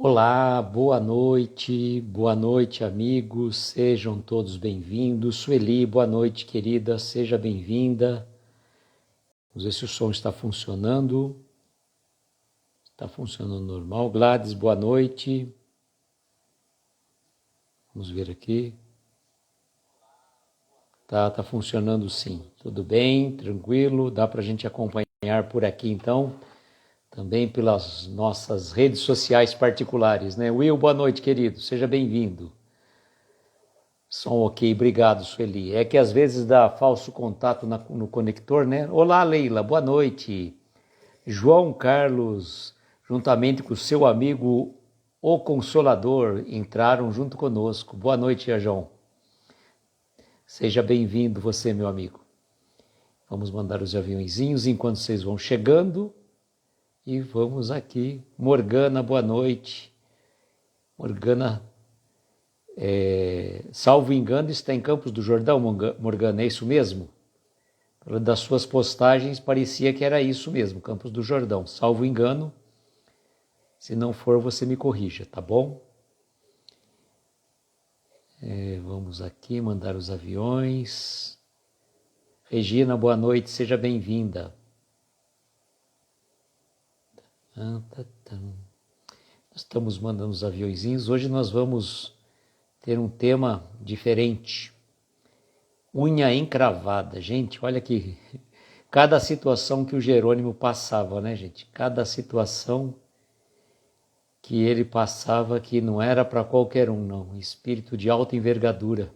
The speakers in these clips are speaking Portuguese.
Olá, boa noite amigos, sejam todos bem-vindos. Sueli, boa noite querida, seja bem-vinda. Vamos ver se o som está funcionando. Está funcionando normal. Gladys, boa noite. Vamos ver aqui. Tá funcionando sim. Tudo bem, tranquilo, dá para a gente acompanhar por aqui então. Também pelas nossas redes sociais particulares, né? Will, boa noite, querido. Seja bem-vindo. Som ok, obrigado, Sueli. É que às vezes dá falso contato no conector, né? Olá, Leila, boa noite. João Carlos, juntamente com o seu amigo O Consolador, entraram junto conosco. Boa noite, João. Seja bem-vindo você, meu amigo. Vamos mandar os aviãozinhos enquanto vocês vão chegando. E vamos aqui. Morgana, boa noite. Morgana, salvo engano, está em Campos do Jordão, Morgana, é isso mesmo? Das suas postagens parecia que era isso mesmo, Campos do Jordão, salvo engano. Se não for, você me corrija, tá bom? Vamos aqui mandar os aviões. Regina, boa noite, seja bem-vinda. Nós estamos mandando os aviõezinhos. Hoje nós vamos ter um tema diferente. Unha encravada. Gente, olha que cada situação que o Jerônimo passava, né, gente? Cada situação que ele passava que não era para qualquer um, não. Espírito de alta envergadura.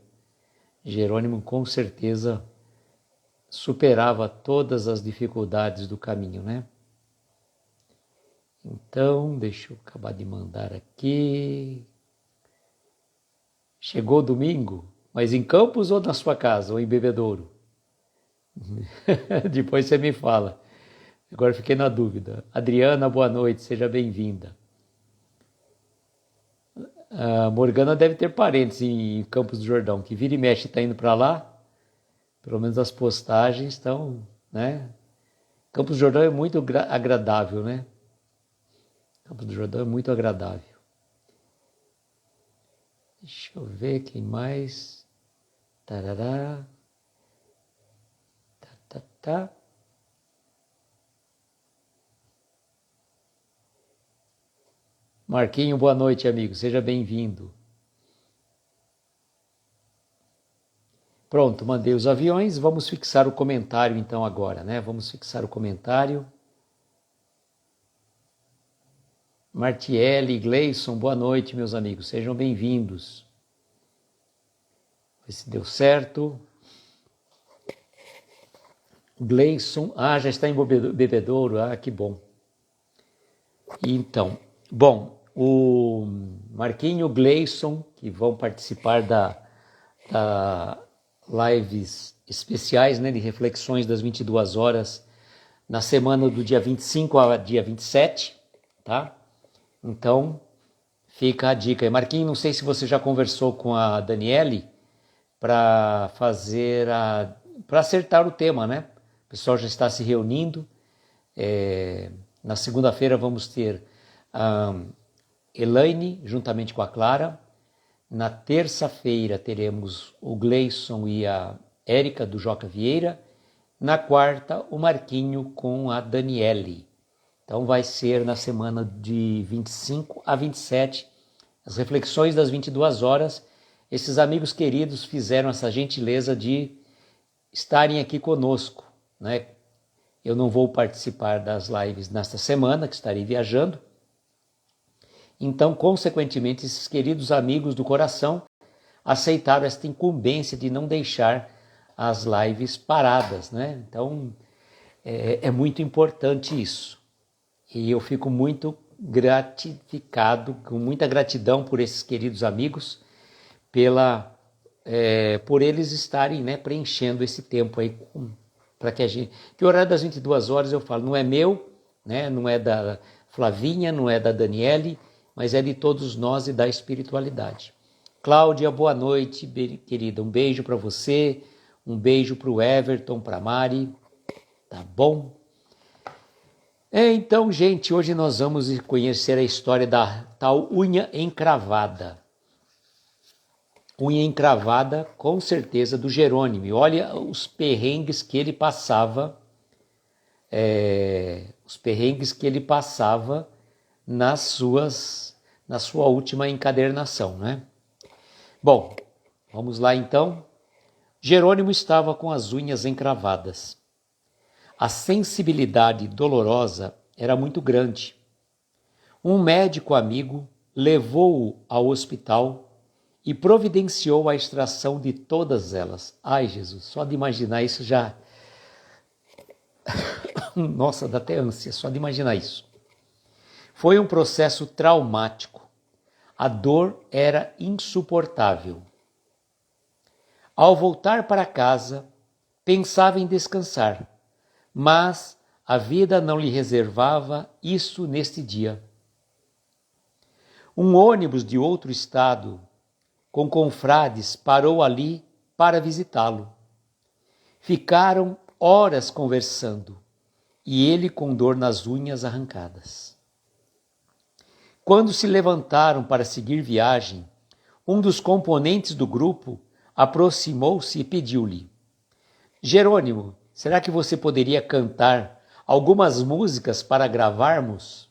Jerônimo com certeza superava todas as dificuldades do caminho, né? Então, deixa eu acabar de mandar aqui. Chegou domingo, mas em Campos ou na sua casa, ou em Bebedouro? Depois você me fala. Agora fiquei na dúvida. Adriana, boa noite, seja bem-vinda. A Morgana deve ter parentes em Campos do Jordão, que vira e mexe está indo para lá. Pelo menos as postagens estão, né? Campos do Jordão é muito agradável, né? Campos do Jordão é muito agradável. Deixa eu ver quem mais. Tarará. Tá. Marquinho, boa noite, amigo. Seja bem-vindo. Pronto, mandei os aviões. Vamos fixar o comentário então agora, né? Vamos fixar o comentário. Martiele, Gleison, boa noite, meus amigos. Sejam bem-vindos. Ver se deu certo. Gleison, já está em Bebedouro. Que bom. Então, bom, o Marquinho, Gleison, que vão participar da lives especiais, né, de reflexões das 22 horas na semana do dia 25 a dia 27, tá? Então, fica a dica aí. Marquinhos, não sei se você já conversou com a Daniele para para acertar o tema, né? O pessoal já está se reunindo. Na segunda-feira vamos ter a Elaine juntamente com a Clara. Na terça-feira teremos o Gleison e a Érica do Joca Vieira. Na quarta, o Marquinho com a Daniele. Então vai ser na semana de 25 a 27, as reflexões das 22 horas. Esses amigos queridos fizeram essa gentileza de estarem aqui conosco, né? Eu não vou participar das lives nesta semana, que estarei viajando. Então, consequentemente, esses queridos amigos do coração aceitaram esta incumbência de não deixar as lives paradas, né? Então, é muito importante isso. E eu fico muito gratificado, com muita gratidão por esses queridos amigos, por eles estarem, né, preenchendo esse tempo aí, para que a gente... Que o horário das 22 horas, eu falo, não é meu, né, não é da Flavinha, não é da Daniele, mas é de todos nós e da espiritualidade. Cláudia, boa noite, querida. Um beijo para você, um beijo para o Everton, para a Mari, tá bom? Então, gente, hoje nós vamos conhecer a história da tal unha encravada. Unha encravada, com certeza, do Jerônimo. E olha os perrengues que ele passava, na sua última encadernação, né? Bom, vamos lá então. Jerônimo estava com as unhas encravadas. A sensibilidade dolorosa era muito grande. Um médico amigo levou-o ao hospital e providenciou a extração de todas elas. Ai, Jesus, só de imaginar isso já... Nossa, dá até ânsia só de imaginar isso. Foi um processo traumático. A dor era insuportável. Ao voltar para casa, pensava em descansar, mas a vida não lhe reservava isso neste dia. Um ônibus de outro estado, com confrades, parou ali para visitá-lo. Ficaram horas conversando, e ele com dor nas unhas arrancadas. Quando se levantaram para seguir viagem, um dos componentes do grupo aproximou-se e pediu-lhe: Jerônimo, será que você poderia cantar algumas músicas para gravarmos?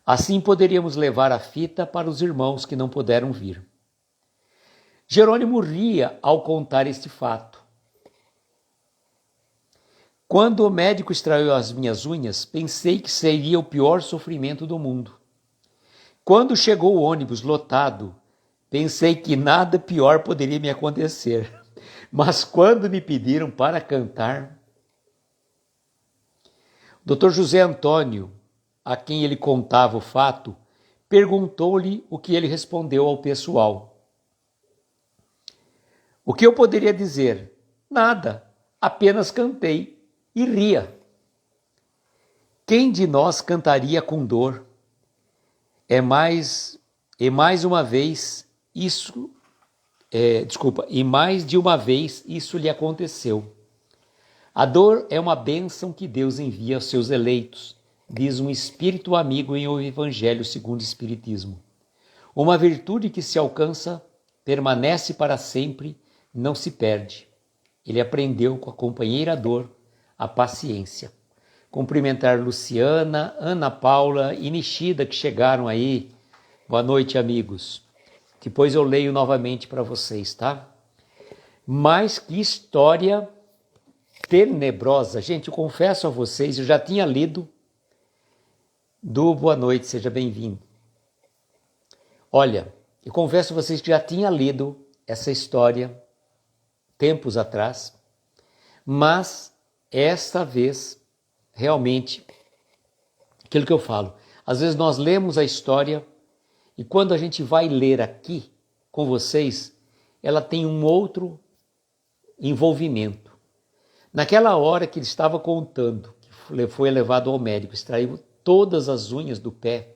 Assim poderíamos levar a fita para os irmãos que não puderam vir. Jerônimo ria ao contar este fato. Quando o médico extraiu as minhas unhas, pensei que seria o pior sofrimento do mundo. Quando chegou o ônibus lotado, pensei que nada pior poderia me acontecer. Mas quando me pediram para cantar, Dr. José Antônio, a quem ele contava o fato, perguntou-lhe o que ele respondeu ao pessoal. O que eu poderia dizer? Nada, apenas cantei e ria. Quem de nós cantaria com dor? E mais de uma vez isso lhe aconteceu. A dor é uma bênção que Deus envia aos seus eleitos, diz um espírito amigo em O Evangelho segundo o Espiritismo. Uma virtude que se alcança, permanece para sempre, não se perde. Ele aprendeu com a companheira dor a paciência. Cumprimentar Luciana, Ana Paula e Nishida que chegaram aí. Boa noite, amigos. Depois eu leio novamente para vocês, tá? Mas que história tenebrosa. Gente, eu confesso a vocês, eu já tinha lido do Boa Noite, seja bem-vindo. Olha, eu confesso a vocês que já tinha lido essa história tempos atrás, mas esta vez, realmente, aquilo que eu falo, às vezes nós lemos a história e quando a gente vai ler aqui com vocês, ela tem um outro envolvimento. Naquela hora que ele estava contando, que foi levado ao médico, extraiu todas as unhas do pé.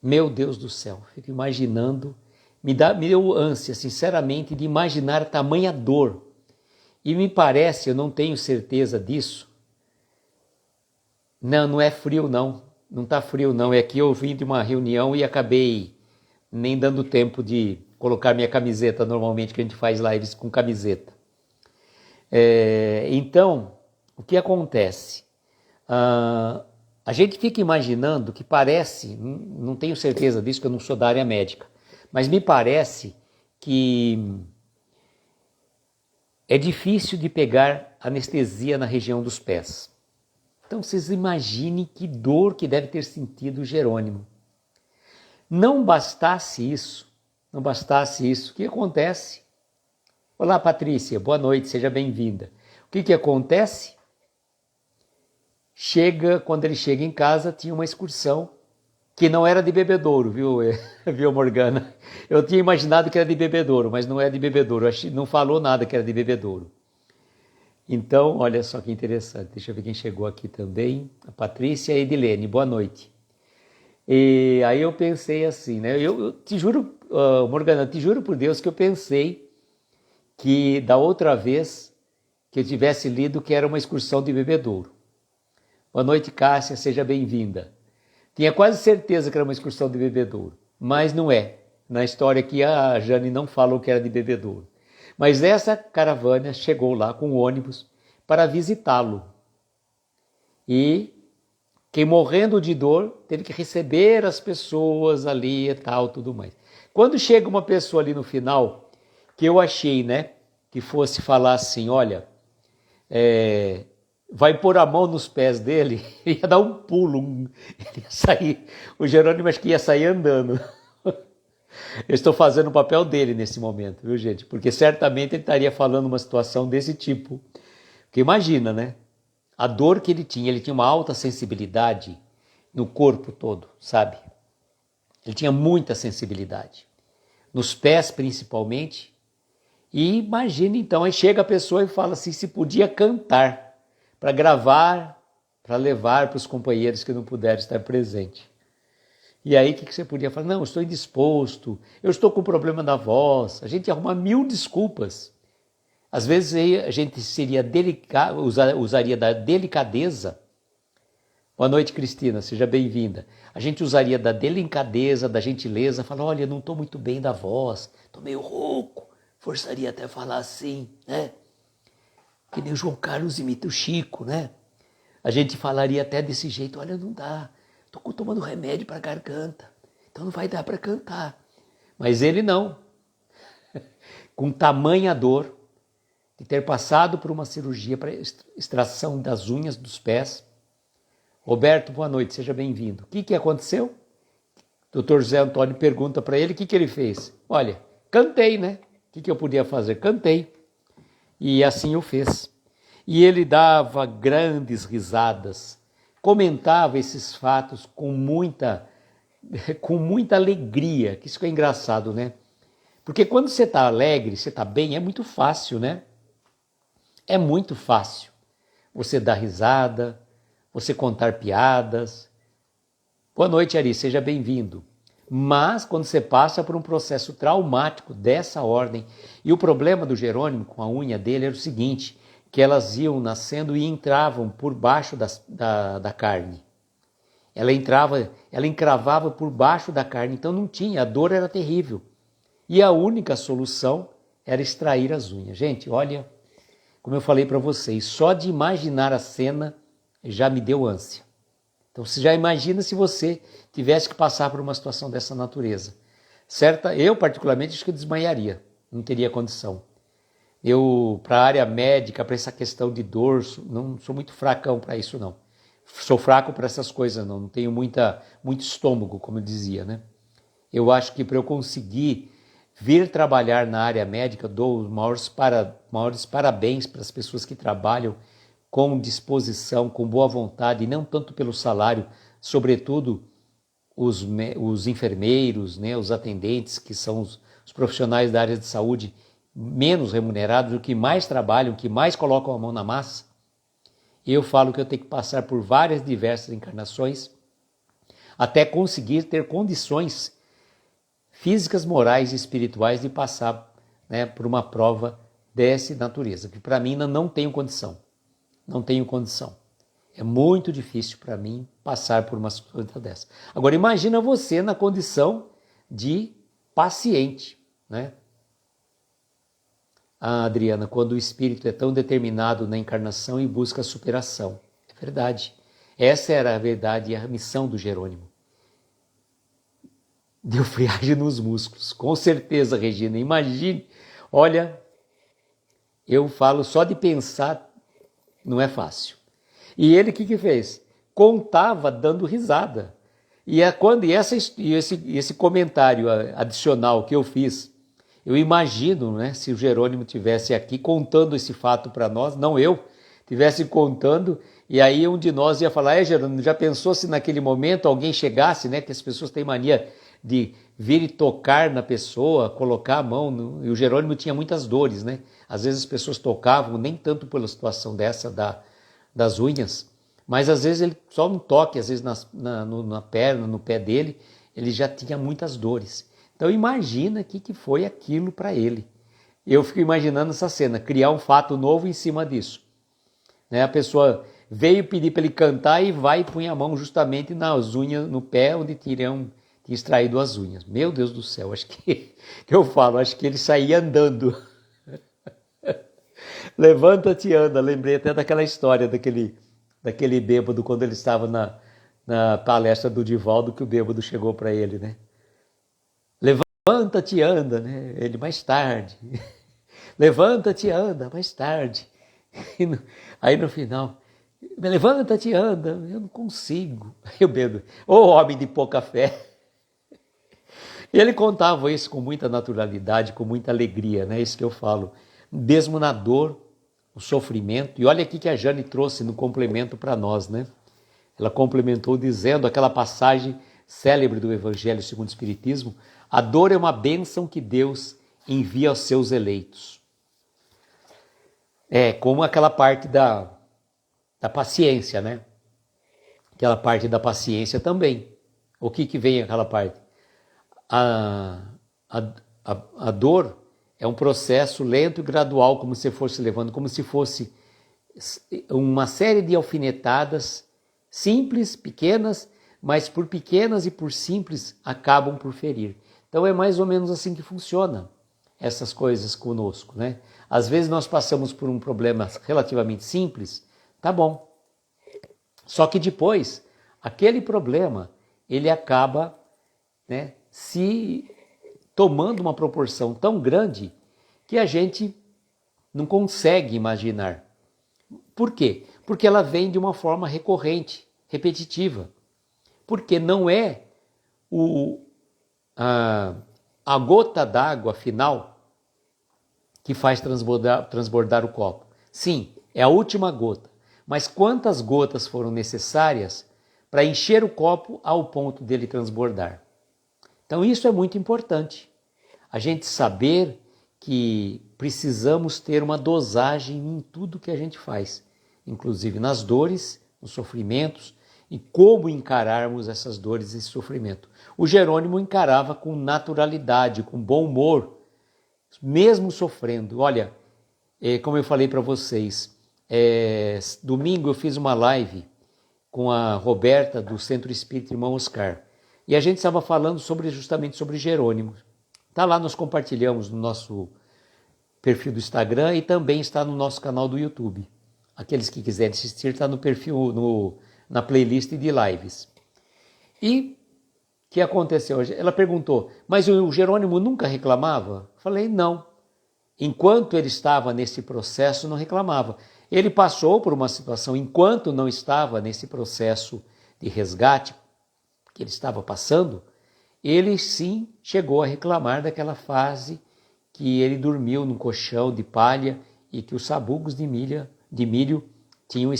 Meu Deus do céu, fico imaginando, me deu ânsia, sinceramente, de imaginar tamanha dor. E me parece, eu não tenho certeza disso. Não é frio não, não está frio não, é que eu vim de uma reunião e acabei nem dando tempo de colocar minha camiseta, normalmente que a gente faz lives com camiseta. Então, o que acontece? A gente fica imaginando que parece, não tenho certeza disso, que eu não sou da área médica, mas me parece que é difícil de pegar anestesia na região dos pés. Então vocês imaginem que dor que deve ter sentido o Jerônimo. Não bastasse isso, o que acontece? Olá, Patrícia, boa noite, seja bem-vinda. O que acontece? Quando ele chega em casa, tinha uma excursão que não era de bebedouro, viu, Morgana? Eu tinha imaginado que era de bebedouro, mas não é de bebedouro, não falou nada que era de bebedouro. Então, olha só que interessante, deixa eu ver quem chegou aqui também, a Patrícia e a Edilene, boa noite. E aí eu pensei assim, né? Eu te juro, Morgana, te juro por Deus que eu pensei que da outra vez que eu tivesse lido que era uma excursão de bebedouro. Boa noite, Cássia, seja bem-vinda. Tinha quase certeza que era uma excursão de bebedouro, mas não é. Na história aqui a Jane não falou que era de bebedouro. Mas essa caravana chegou lá com o ônibus para visitá-lo. E quem morrendo de dor teve que receber as pessoas ali e tal, tudo mais. Quando chega uma pessoa ali no final, que eu achei, né, que fosse falar assim, olha, vai pôr a mão nos pés dele, ia dar um pulo, ele ia sair, o Jerônimo acho que ia sair andando. Eu estou fazendo o papel dele nesse momento, viu, gente? Porque certamente ele estaria falando uma situação desse tipo. Porque imagina, né? A dor que ele tinha uma alta sensibilidade no corpo todo, sabe? Ele tinha muita sensibilidade. Nos pés, principalmente. E imagina, então, aí chega a pessoa e fala assim, se podia cantar para gravar, para levar para os companheiros que não puderam estar presentes. E aí o que você podia falar? Não, eu estou indisposto, eu estou com problema da voz. A gente ia arrumar 1000 desculpas. Às vezes a gente usaria da delicadeza. Boa noite, Cristina, seja bem-vinda. A gente usaria da delicadeza, da gentileza, falar, olha, não estou muito bem da voz, estou meio rouco. Forçaria até falar assim, né? Que nem o João Carlos imita o Chico, né? A gente falaria até desse jeito, olha, não dá. Estou tomando remédio para a garganta, então não vai dar para cantar. Mas ele não. Com tamanha dor de ter passado por uma cirurgia para extração das unhas dos pés. Roberto, boa noite, seja bem-vindo. O que aconteceu? O Dr. José Antônio pergunta para ele o que ele fez. Olha, cantei, né? O que eu podia fazer? Cantei. E assim o fez. E ele dava grandes risadas, comentava esses fatos com muita alegria, que isso é engraçado, né? Porque quando você está alegre, você está bem, é muito fácil, né? É muito fácil você dar risada, você contar piadas. Boa noite, Ari, seja bem-vindo. Mas quando você passa por um processo traumático dessa ordem, e o problema do Jerônimo com a unha dele era o seguinte, que elas iam nascendo e entravam por baixo da carne. Ela encravava por baixo da carne, então não tinha, a dor era terrível. E a única solução era extrair as unhas. Gente, olha, como eu falei para vocês, só de imaginar a cena já me deu ânsia. Então você já imagina se você tivesse que passar por uma situação dessa natureza. Eu particularmente acho que eu desmaiaria, não teria condição. Eu, para a área médica, para essa questão de dor, não sou muito fracão para isso, não. Sou fraco para essas coisas, não tenho muito estômago, como eu dizia, né? Eu acho que para eu conseguir vir trabalhar na área médica, dou os maiores parabéns para as pessoas que trabalham com disposição, com boa vontade, e não tanto pelo salário, sobretudo os enfermeiros, né, os atendentes, que são os profissionais da área de saúde, menos remunerados, o que mais trabalham, que mais colocam a mão na massa. Eu falo que eu tenho que passar por várias diversas encarnações até conseguir ter condições físicas, morais e espirituais de passar, né, por uma prova dessa natureza, que para mim não tenho condição. Não tenho condição. É muito difícil para mim passar por uma situação dessa. Agora imagina você na condição de paciente, né? Ah, Adriana, quando o espírito é tão determinado na encarnação e busca a superação. É verdade. Essa era a verdade e a missão do Jerônimo. Deu friagem nos músculos. Com certeza, Regina. Imagine. Olha, eu falo só de pensar, não é fácil. E ele o que fez? Contava dando risada. Esse comentário adicional que eu fiz, eu imagino, né, se o Jerônimo tivesse aqui contando esse fato para nós, não eu, tivesse contando, e aí um de nós ia falar, Jerônimo, já pensou se naquele momento alguém chegasse, né, que as pessoas têm mania de vir e tocar na pessoa, colocar a mão, e o Jerônimo tinha muitas dores, né? Às vezes as pessoas tocavam, nem tanto pela situação dessa das unhas, mas às vezes ele só um toque, às vezes na perna, no pé dele, ele já tinha muitas dores. Então imagina o que foi aquilo para ele. Eu fico imaginando essa cena, criar um fato novo em cima disso. Né? A pessoa veio pedir para ele cantar e vai e põe a mão justamente nas unhas, no pé onde tinha extraído as unhas. Meu Deus do céu, acho que acho que ele saía andando. Levanta-te e anda. Lembrei até daquela história daquele bêbado quando ele estava na palestra do Divaldo, que o bêbado chegou para ele, né? Levanta-te e anda, né? Ele, mais tarde. Levanta-te e anda, mais tarde. Aí no final, levanta-te e anda, eu não consigo. Aí o bêbado, ô homem de pouca fé. E ele contava isso com muita naturalidade, com muita alegria, né? Isso que eu falo. Mesmo na dor, no sofrimento. E olha aqui que a Jane trouxe no complemento para nós, né? Ela complementou dizendo aquela passagem célebre do Evangelho segundo o Espiritismo: a dor é uma bênção que Deus envia aos seus eleitos. É como aquela parte da paciência, né? Aquela parte da paciência também. O que vem aquela parte? A dor é um processo lento e gradual, como se fosse levando, como se fosse uma série de alfinetadas simples, pequenas, mas por pequenas e por simples acabam por ferir. Então é mais ou menos assim que funciona essas coisas conosco, né? Às vezes nós passamos por um problema relativamente simples, tá bom. Só que depois, aquele problema, ele acaba, né, se tomando uma proporção tão grande que a gente não consegue imaginar. Por quê? Porque ela vem de uma forma recorrente, repetitiva. Porque não é a gota d'água final que faz transbordar o copo. Sim, é a última gota. Mas quantas gotas foram necessárias para encher o copo ao ponto dele transbordar? Então isso é muito importante. A gente saber que precisamos ter uma dosagem em tudo que a gente faz, inclusive nas dores, nos sofrimentos, e como encararmos essas dores e sofrimento. O Jerônimo encarava com naturalidade, com bom humor, mesmo sofrendo. Olha, como eu falei para vocês, domingo eu fiz uma live com a Roberta do Centro Espírita Irmão Oscar, e a gente estava falando justamente sobre Jerônimo. Está lá, nós compartilhamos no nosso perfil do Instagram e também está no nosso canal do YouTube. Aqueles que quiserem assistir, está no perfil, na playlist de lives. E o que aconteceu hoje? Ela perguntou, mas o Jerônimo nunca reclamava? Falei, não. Enquanto ele estava nesse processo, não reclamava. Ele passou por uma situação, enquanto não estava nesse processo de resgate que ele estava passando, ele sim chegou a reclamar daquela fase que ele dormiu num colchão de palha e que os sabugos de milho tinham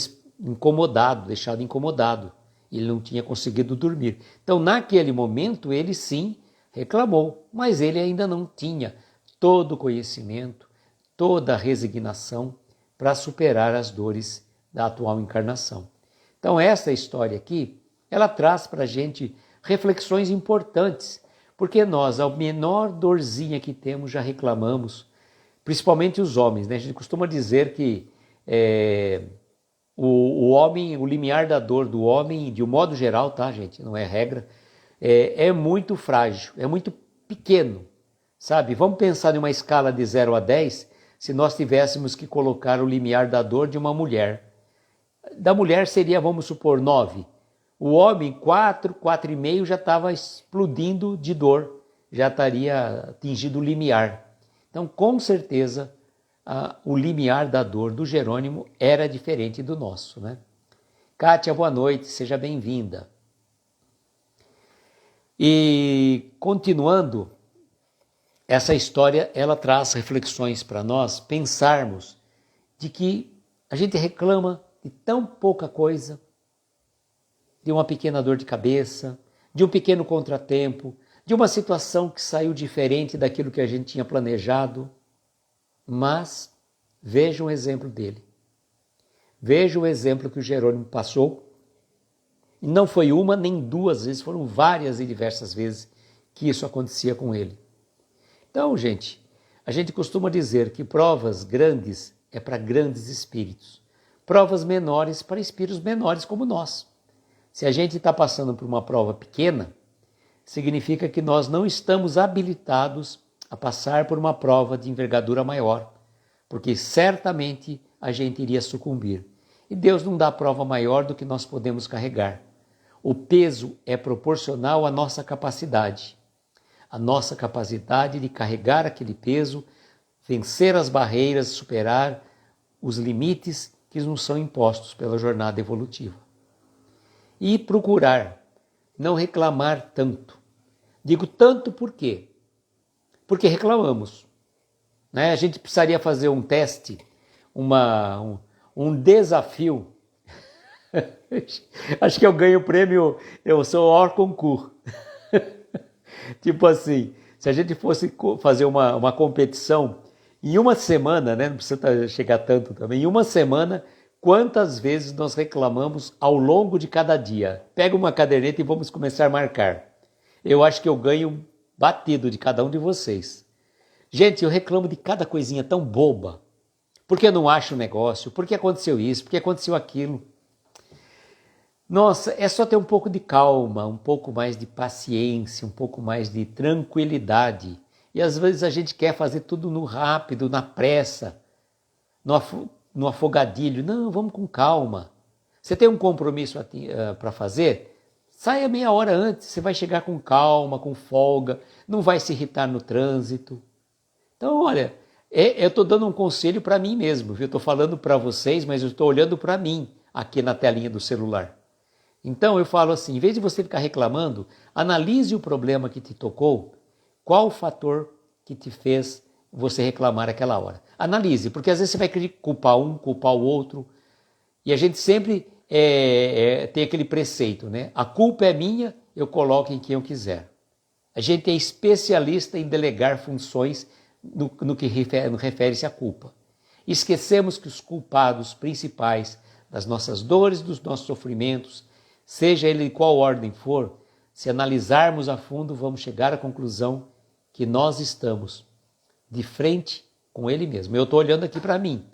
deixado incomodado. Ele não tinha conseguido dormir. Então, naquele momento, ele sim reclamou, mas ele ainda não tinha todo o conhecimento, toda a resignação para superar as dores da atual encarnação. Então, essa história aqui, ela traz para a gente reflexões importantes, porque nós, a menor dorzinha que temos, já reclamamos, principalmente os homens, né? A gente costuma dizer que o homem, o limiar da dor do homem, de um modo geral, tá, gente? Não é regra, é muito frágil, é muito pequeno, sabe? Vamos pensar em uma escala de 0 a 10, se nós tivéssemos que colocar o limiar da dor de uma mulher. Da mulher seria, vamos supor, 9. O homem, 4, 4,5 já estava explodindo de dor, já estaria atingido o limiar. Então, com certeza, o limiar da dor do Jerônimo era diferente do nosso, né? Kátia, boa noite, seja bem-vinda. E continuando, essa história ela traz reflexões para nós pensarmos de que a gente reclama de tão pouca coisa, de uma pequena dor de cabeça, de um pequeno contratempo, de uma situação que saiu diferente daquilo que a gente tinha planejado. Mas veja um exemplo dele. Veja o exemplo que o Jerônimo passou. E não foi uma nem duas vezes, foram várias e diversas vezes que isso acontecia com ele. Então, gente, A gente costuma dizer que provas grandes é para grandes espíritos, provas menores para espíritos menores como nós. Se a gente está passando por uma prova pequena, significa que nós não estamos habilitados a passar por uma prova de envergadura maior, porque certamente a gente iria sucumbir. E Deus não dá prova maior do que nós podemos carregar. O peso é proporcional à nossa capacidade. A nossa capacidade de carregar aquele peso, vencer as barreiras, superar os limites que nos são impostos pela jornada evolutiva. E procurar não reclamar tanto. Digo tanto por quê? Porque reclamamos. Né? A gente precisaria fazer um teste, um desafio. Acho que eu ganho o prêmio, eu sou hors concours. Tipo assim, se a gente fosse fazer uma competição, em uma semana, né, não precisa chegar tanto também, em uma semana, quantas vezes nós reclamamos ao longo de cada dia? Pega uma caderneta e vamos começar a marcar. Eu acho que eu ganho batido de cada um de vocês. Gente, eu reclamo de cada coisinha tão boba. Porque eu não acho o negócio, porque aconteceu isso, porque aconteceu aquilo. Nossa, é só ter um pouco de calma, um pouco mais de paciência, um pouco mais de tranquilidade. E às vezes a gente quer fazer tudo no rápido, na pressa, no afogadilho. Não, vamos com calma. Você tem um compromisso para fazer? Saia meia hora antes, você vai chegar com calma, com folga, não vai se irritar no trânsito. Então, olha, eu estou dando um conselho para mim mesmo, viu? Eu estou falando para vocês, mas eu estou olhando para mim aqui na telinha do celular. Então eu falo assim, em vez de você ficar reclamando, analise o problema que te tocou, qual o fator que te fez você reclamar aquela hora. Analise, porque às vezes você vai querer culpar um, culpar o outro, e a gente sempre tem aquele preceito, né? A culpa é minha, eu coloco em quem eu quiser. A gente é especialista em delegar funções no que refere-se à culpa. Esquecemos que os culpados principais das nossas dores, dos nossos sofrimentos, seja ele de qual ordem for, se analisarmos a fundo, vamos chegar à conclusão que nós estamos de frente com ele mesmo. Eu estou olhando aqui para mim.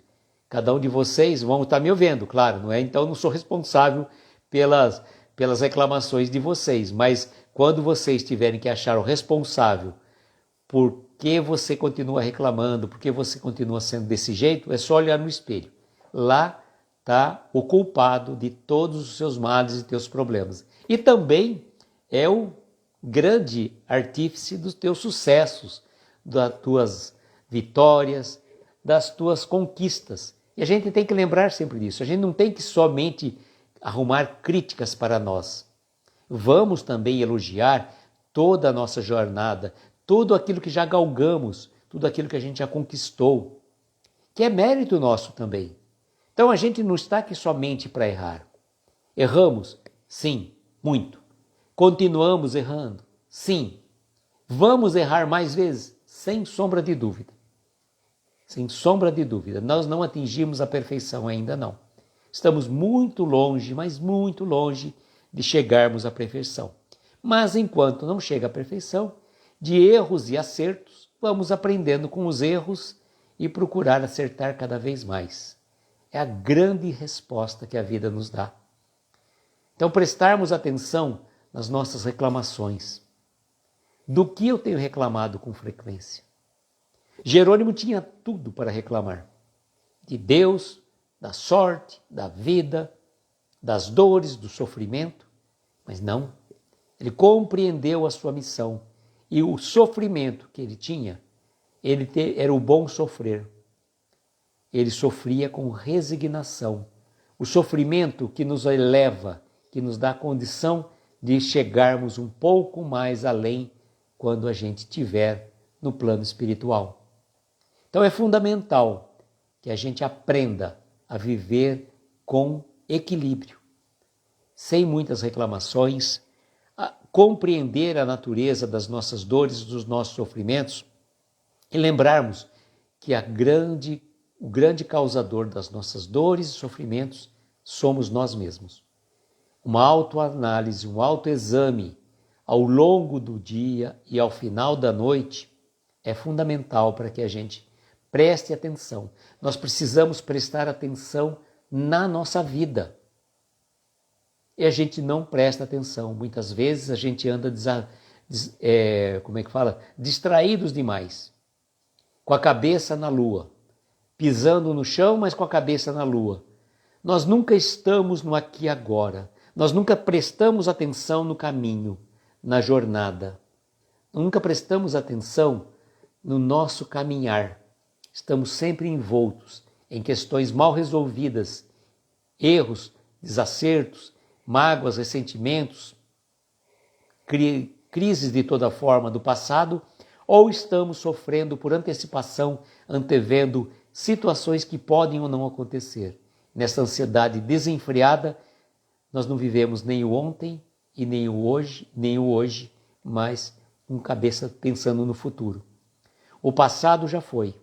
Cada um de vocês vão estar me ouvindo, claro, não é? Então eu não sou responsável pelas reclamações de vocês, mas quando vocês tiverem que achar o responsável por que você continua reclamando, por que você continua sendo desse jeito, é só olhar no espelho. Lá está o culpado de todos os seus males e teus problemas. E também é o grande artífice dos teus sucessos, das tuas vitórias, das tuas conquistas. E a gente tem que lembrar sempre disso. A gente não tem que somente arrumar críticas para nós. Vamos também elogiar toda a nossa jornada, tudo aquilo que já galgamos, tudo aquilo que a gente já conquistou, que é mérito nosso também. Então a gente não está aqui somente para errar. Erramos? Sim, muito. Continuamos errando? Sim. Vamos errar mais vezes? Sem sombra de dúvida. Sem sombra de dúvida. Nós não atingimos a perfeição ainda não. Estamos muito longe, mas muito longe de chegarmos à perfeição. Mas enquanto não chega à perfeição, de erros e acertos, vamos aprendendo com os erros e procurar acertar cada vez mais. É a grande resposta que a vida nos dá. Então, prestarmos atenção nas nossas reclamações. Do que eu tenho reclamado com frequência? Jerônimo tinha tudo para reclamar. De Deus, da sorte, da vida, das dores, do sofrimento. Mas não. Ele compreendeu a sua missão. E o sofrimento que ele tinha, era o bom sofrer. Ele sofria com resignação. O sofrimento que nos eleva, que nos dá a condição de chegarmos um pouco mais além quando a gente estiver no plano espiritual. Então é fundamental que a gente aprenda a viver com equilíbrio, sem muitas reclamações, a compreender a natureza das nossas dores, dos nossos sofrimentos e lembrarmos que o grande causador das nossas dores e sofrimentos somos nós mesmos. Uma autoanálise, um autoexame ao longo do dia e ao final da noite é fundamental para que a gente preste atenção. Nós precisamos prestar atenção na nossa vida. E a gente não presta atenção. Muitas vezes a gente anda distraídos demais, com a cabeça na lua, pisando no chão, mas com a cabeça na lua. Nós nunca estamos no aqui e agora. Nós nunca prestamos atenção no caminho, na jornada. Nunca prestamos atenção no nosso caminhar. Estamos sempre envoltos em questões mal resolvidas, erros, desacertos, mágoas, ressentimentos, crises de toda forma do passado, ou estamos sofrendo por antecipação, antevendo situações que podem ou não acontecer. Nessa ansiedade desenfreada, nós não vivemos nem o ontem e nem o hoje, mas com cabeça pensando no futuro. O passado já foi,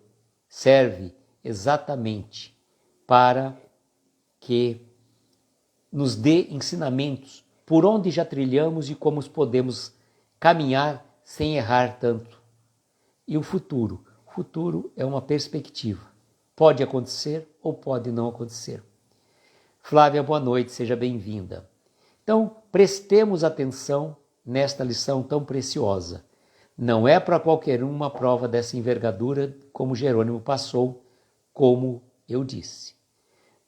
serve exatamente para que nos dê ensinamentos por onde já trilhamos e como podemos caminhar sem errar tanto. E o futuro? O futuro é uma perspectiva. Pode acontecer ou pode não acontecer. Flávia, boa noite, seja bem-vinda. Então, prestemos atenção nesta lição tão preciosa. Não é para qualquer uma prova dessa envergadura, como Jerônimo passou, como eu disse.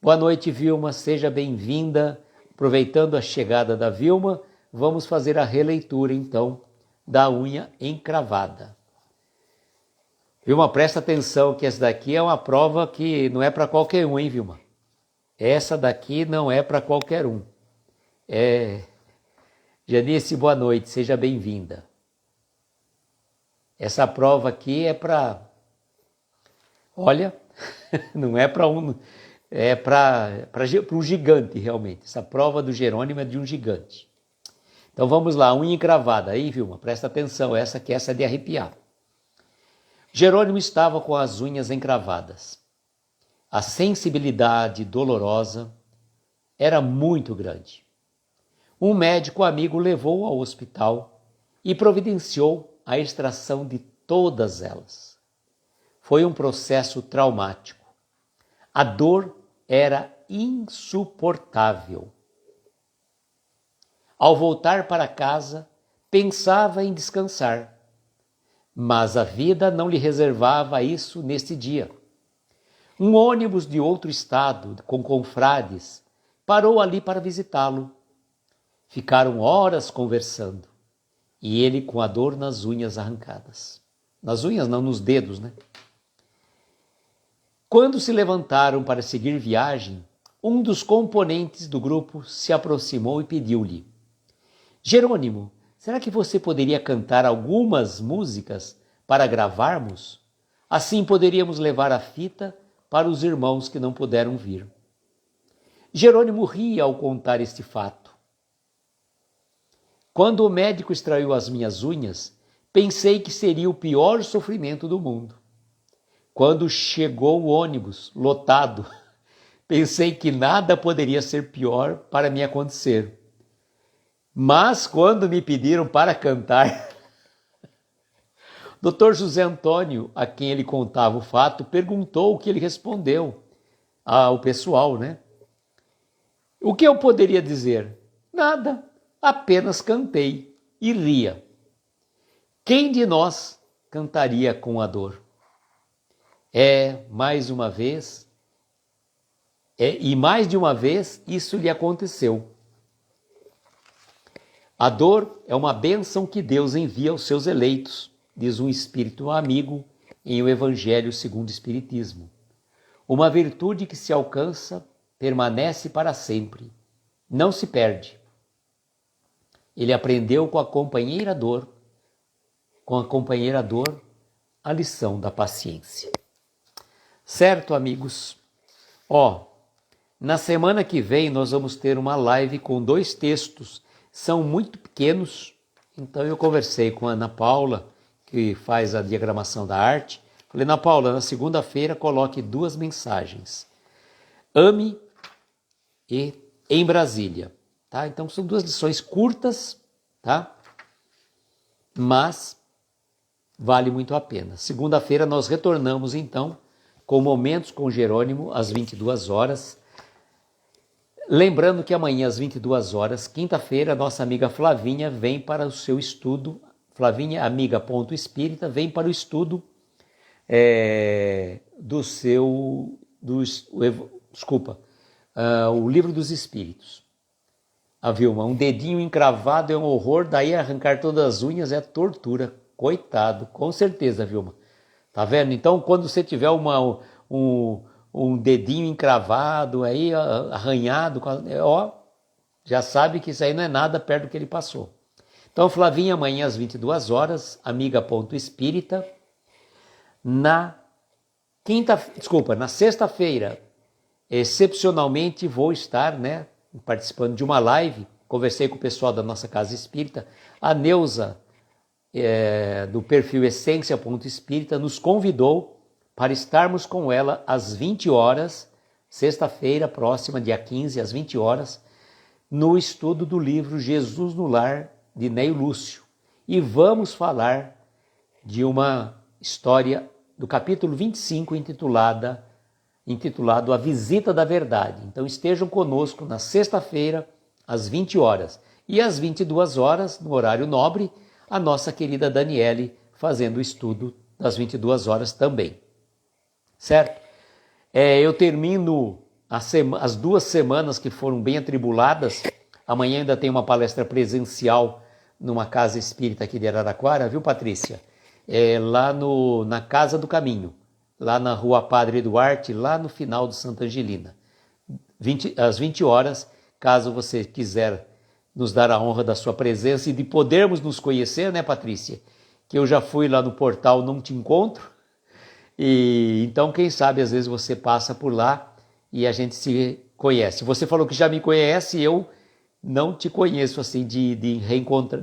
Boa noite, Vilma, seja bem-vinda. Aproveitando a chegada da Vilma, vamos fazer a releitura, então, da unha encravada. Vilma, presta atenção que essa daqui é uma prova que não é para qualquer um, hein, Vilma? Essa daqui não é para qualquer um. Janice, boa noite, seja bem-vinda. Essa prova aqui é para... Olha, não é para um... É para um gigante, realmente. Essa prova do Jerônimo é de um gigante. Então vamos lá, unha encravada. Aí, Vilma, presta atenção, essa é de arrepiar. Jerônimo estava com as unhas encravadas. A sensibilidade dolorosa era muito grande. Um médico amigo levou-o ao hospital e providenciou a extração de todas elas. Foi um processo traumático. A dor era insuportável. Ao voltar para casa, pensava em descansar, mas a vida não lhe reservava isso neste dia. Um ônibus de outro estado, com confrades, parou ali para visitá-lo. Ficaram horas conversando, e ele com a dor nas unhas arrancadas. Nas unhas não, nos dedos, né? Quando se levantaram para seguir viagem, um dos componentes do grupo se aproximou e pediu-lhe: Jerônimo, será que você poderia cantar algumas músicas para gravarmos? Assim poderíamos levar a fita para os irmãos que não puderam vir. Jerônimo ria ao contar este fato. Quando o médico extraiu as minhas unhas, pensei que seria o pior sofrimento do mundo. Quando chegou o ônibus lotado, pensei que nada poderia ser pior para me acontecer. Mas quando me pediram para cantar, Dr. José Antônio, a quem ele contava o fato, perguntou o que ele respondeu ao pessoal, né? O que eu poderia dizer? Nada, apenas cantei e ria. Quem de nós cantaria com a dor? Mais de uma vez isso lhe aconteceu. A dor é uma bênção que Deus envia aos seus eleitos, diz um espírito amigo em O Evangelho segundo o Espiritismo. Uma virtude que se alcança permanece para sempre, não se perde. Ele aprendeu com a companheira dor a lição da paciência. Certo, amigos? Na semana que vem nós vamos ter uma live com 2 textos. São muito pequenos, então eu conversei com a Ana Paula, que faz a diagramação da arte. Falei, Ana Paula, na segunda-feira coloque 2 mensagens. Ame e em Brasília. Tá? Então são 2 lições curtas, tá? Mas vale muito a pena. Segunda-feira nós retornamos então com Momentos com Jerônimo às 22 horas. Lembrando que amanhã às 22 horas, quinta-feira, nossa amiga Flavinha vem para o seu estudo. Flavinha, amiga.espírita, vem para o estudo o Livro dos Espíritos. A Vilma, um dedinho encravado é um horror, daí arrancar todas as unhas é tortura. Coitado, com certeza, Vilma. Tá vendo? Então, quando você tiver um dedinho encravado, aí arranhado, já sabe que isso aí não é nada perto do que ele passou. Então, Flavinha, amanhã às 22 horas, amiga.espírita. Na sexta-feira, excepcionalmente vou estar, participando de uma live. Conversei com o pessoal da nossa Casa Espírita. A Neuza, do perfil Essência.espírita, nos convidou para estarmos com ela às 20 horas, sexta-feira próxima, dia 15, às 20 horas, no estudo do livro Jesus no Lar, de Ney Lúcio. E vamos falar de uma história do capítulo 25, intitulado A Visita da Verdade. Então estejam conosco na sexta-feira, às 20 horas. E às 22 horas, no horário nobre, a nossa querida Daniele fazendo o estudo das 22 horas também. Certo? Eu termino as 2 semanas que foram bem atribuladas. Amanhã ainda tem uma palestra presencial numa casa espírita aqui de Araraquara, viu, Patrícia? Lá na Casa do Caminho, lá na Rua Padre Duarte, lá no final do Santa Angelina. Às 20 horas, caso você quiser nos dar a honra da sua presença e de podermos nos conhecer, né, Patrícia? Que eu já fui lá no portal, não te encontro. E então, quem sabe, às vezes você passa por lá e a gente se conhece. Você falou que já me conhece, eu não te conheço assim de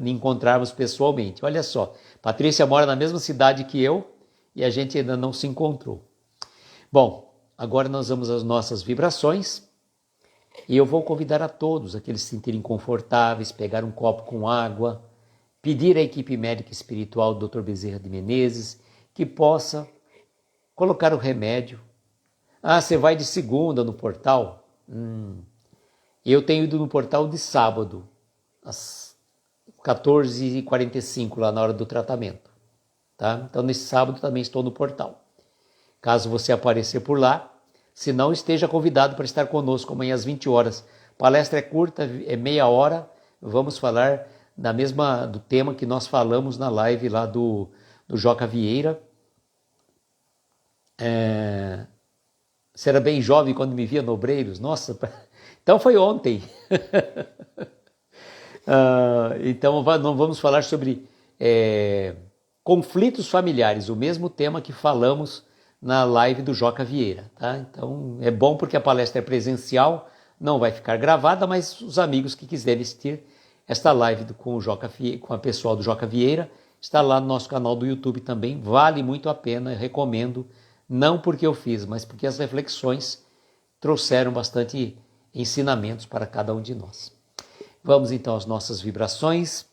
encontrarmos pessoalmente. Olha só, Patrícia mora na mesma cidade que eu e a gente ainda não se encontrou. Bom, agora nós vamos às nossas vibrações e eu vou convidar a todos, aqueles que se sentirem confortáveis, pegar um copo com água, pedir à equipe médica espiritual do Dr. Bezerra de Menezes que possa colocar o remédio. Você vai de segunda no portal? Eu tenho ido no portal de sábado, às 14h45, lá na hora do tratamento. Tá? Então, nesse sábado também estou no portal. Caso você aparecer por lá, se não, esteja convidado para estar conosco amanhã às 20 horas. Palestra é curta, é meia hora. Vamos falar do tema que nós falamos na live lá do Joca Vieira. Você era bem jovem quando me via no Obreiros? Nossa, então foi ontem. Então não vamos falar sobre conflitos familiares, o mesmo tema que falamos na live do Joca Vieira. Tá? Então é bom porque a palestra é presencial, não vai ficar gravada, mas os amigos que quiserem assistir esta live com a pessoal do Joca Vieira, está lá no nosso canal do YouTube também, vale muito a pena, eu recomendo, não porque eu fiz, mas porque as reflexões trouxeram bastante ensinamentos para cada um de nós. Vamos então às nossas vibrações,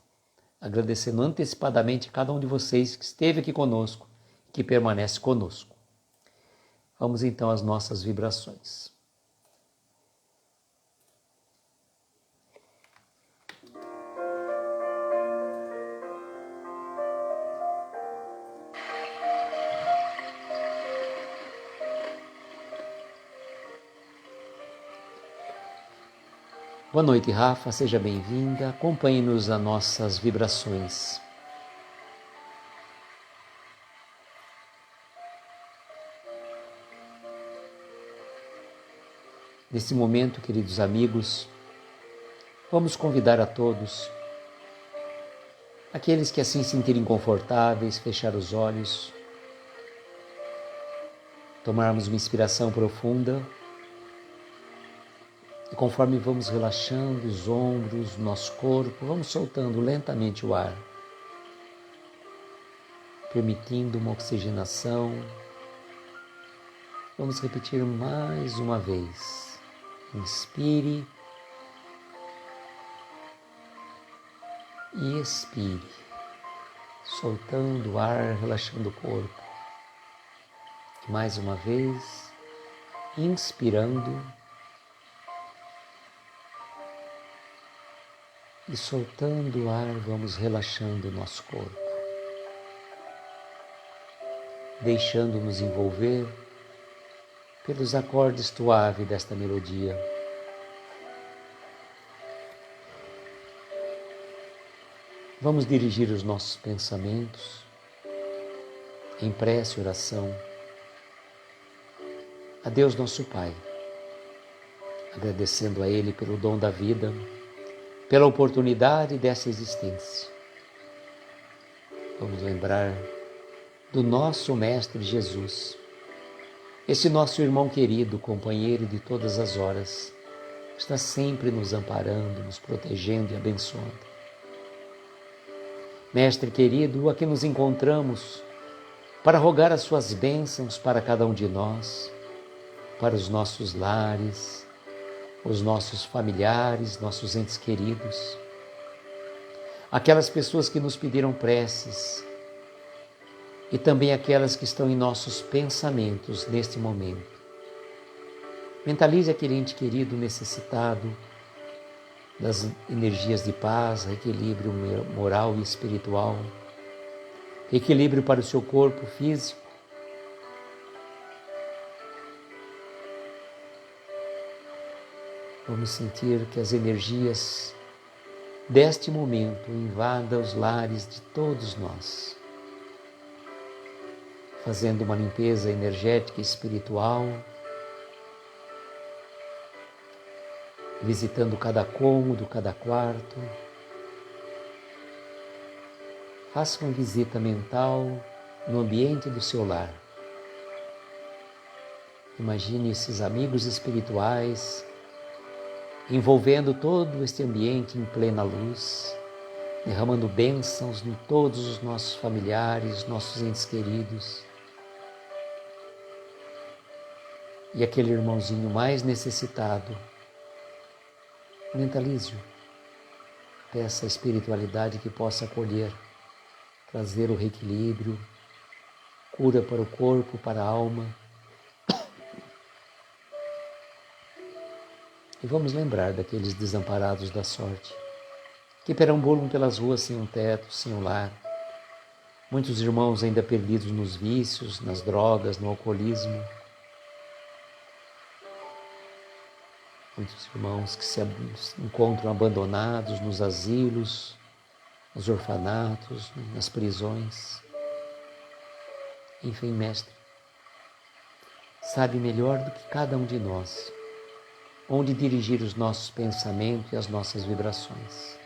agradecendo antecipadamente a cada um de vocês que esteve aqui conosco, que permanece conosco. Vamos então às nossas vibrações. Boa noite, Rafa, seja bem-vinda. Acompanhe-nos nas nossas vibrações. Nesse momento, queridos amigos, vamos convidar a todos, aqueles que assim se sentirem confortáveis, fechar os olhos, tomarmos uma inspiração profunda. E conforme vamos relaxando os ombros, nosso corpo, vamos soltando lentamente o ar, permitindo uma oxigenação. Vamos repetir mais uma vez. Inspire e expire. soltando o ar, relaxando o corpo. E mais uma vez, inspirando e soltando o ar, vamos relaxando o nosso corpo, deixando-nos envolver pelos acordes suaves desta melodia. Vamos dirigir os nossos pensamentos em prece e oração a Deus nosso Pai, agradecendo a Ele pelo dom da vida, pela oportunidade dessa existência. Vamos lembrar do nosso Mestre Jesus, esse nosso irmão querido, companheiro de todas as horas, está sempre nos amparando, nos protegendo e abençoando. Mestre querido, aqui nos encontramos para rogar as suas bênçãos para cada um de nós, para os nossos lares, os nossos familiares, nossos entes queridos, aquelas pessoas que nos pediram preces e também aquelas que estão em nossos pensamentos neste momento. Mentalize aquele ente querido necessitado das energias de paz, equilíbrio moral e espiritual, equilíbrio para o seu corpo físico. Vamos sentir que as energias deste momento invadam os lares de todos nós, fazendo uma limpeza energética e espiritual, visitando cada cômodo, cada quarto. Faça uma visita mental no ambiente do seu lar. Imagine esses amigos espirituais envolvendo todo este ambiente em plena luz, derramando bênçãos em todos os nossos familiares, nossos entes queridos. E aquele irmãozinho mais necessitado, mentalize-o. Peça a espiritualidade que possa acolher, trazer o reequilíbrio, cura para o corpo, para a alma. E vamos lembrar daqueles desamparados da sorte, que perambulam pelas ruas sem um teto, sem um lar. Muitos irmãos ainda perdidos nos vícios, nas drogas, no alcoolismo. Muitos irmãos que se encontram abandonados nos asilos, nos orfanatos, nas prisões. Enfim, Mestre, sabe melhor do que cada um de nós onde dirigir os nossos pensamentos e as nossas vibrações.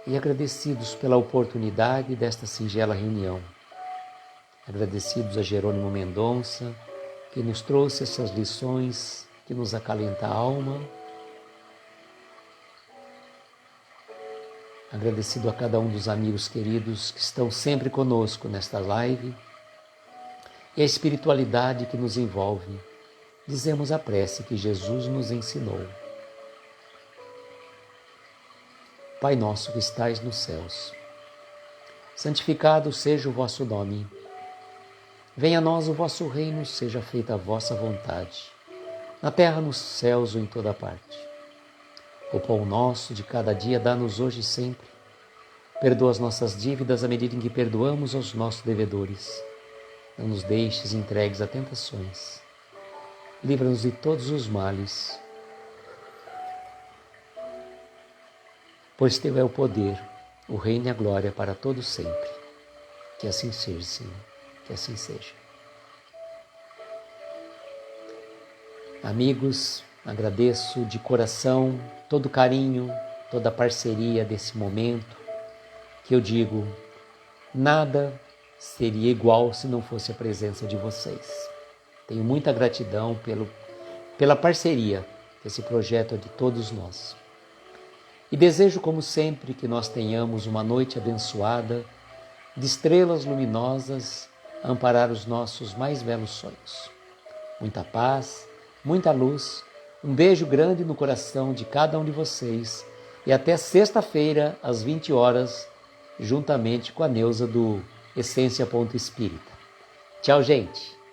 E agradecidos pela oportunidade desta singela reunião, agradecidos a Jerônimo Mendonça, que nos trouxe essas lições que nos acalenta a alma, agradecido a cada um dos amigos queridos que estão sempre conosco nesta live, e a espiritualidade que nos envolve. Dizemos a prece que Jesus nos ensinou. Pai nosso que estais nos céus, santificado seja o vosso nome. Venha a nós o vosso reino, seja feita a vossa vontade, na terra, nos céus ou em toda parte. O pão nosso de cada dia dá-nos hoje e sempre. Perdoa as nossas dívidas à medida em que perdoamos aos nossos devedores. Não nos deixes entregues a tentações. Livra-nos de todos os males, pois Teu é o poder, o reino e a glória para todos sempre. Que assim seja, Senhor, que assim seja. Amigos, agradeço de coração todo o carinho, toda a parceria desse momento, que eu digo, nada seria igual se não fosse a presença de vocês. Tenho muita gratidão pela parceria, que esse projeto é de todos nós. E desejo, como sempre, que nós tenhamos uma noite abençoada, de estrelas luminosas, a amparar os nossos mais belos sonhos. Muita paz, muita luz, um beijo grande no coração de cada um de vocês e até sexta-feira, às 20 horas, juntamente com a Neuza do Essência Espírita. Tchau, gente!